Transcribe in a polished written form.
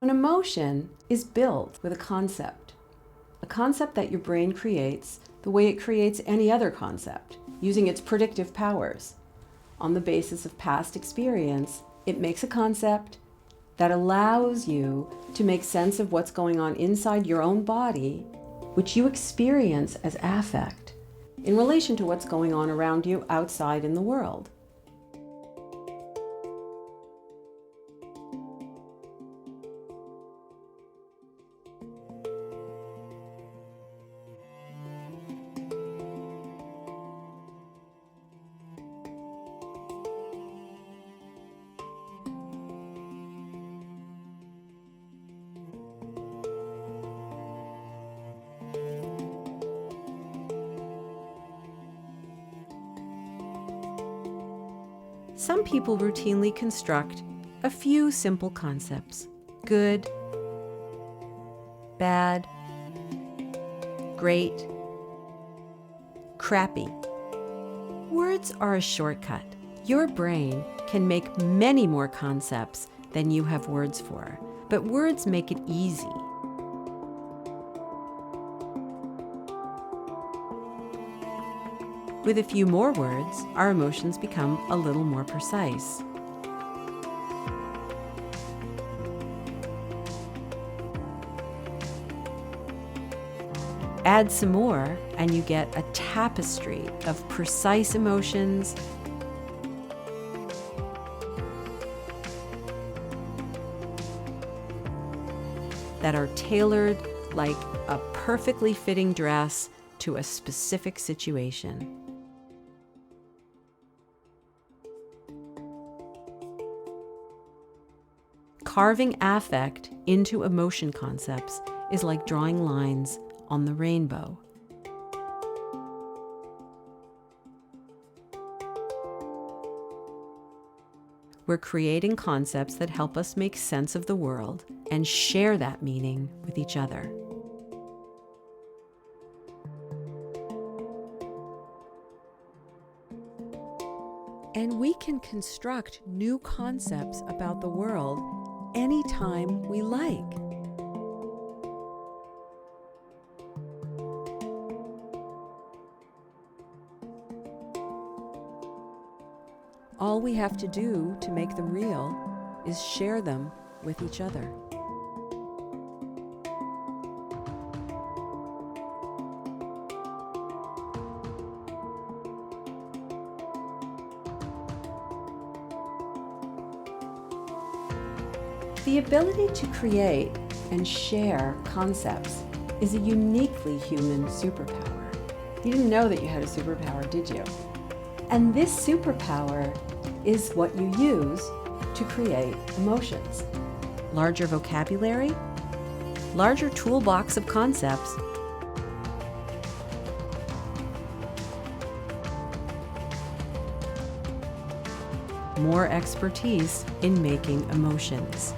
An emotion is built with a concept that your brain creates the way it creates any other concept, using its predictive powers. On the basis of past experience, it makes a concept that allows you to make sense of what's going on inside your own body, which you experience as affect, in relation to what's going on around you outside in the world. Some people routinely construct a few simple concepts: good, bad, great, crappy. Words are a shortcut. Your brain can make many more concepts than you have words for, but words make it easy. With a few more words, our emotions become a little more precise. Add some more, and you get a tapestry of precise emotions that are tailored like a perfectly fitting dress to a specific situation. Carving affect into emotion concepts is like drawing lines on the rainbow. We're creating concepts that help us make sense of the world and share that meaning with each other. And we can construct new concepts about the world anytime we like. All we have to do to make them real is share them with each other. The ability to create and share concepts is a uniquely human superpower. You didn't know that you had a superpower, did you? And this superpower is what you use to create emotions. Larger vocabulary, larger toolbox of concepts, more expertise in making emotions.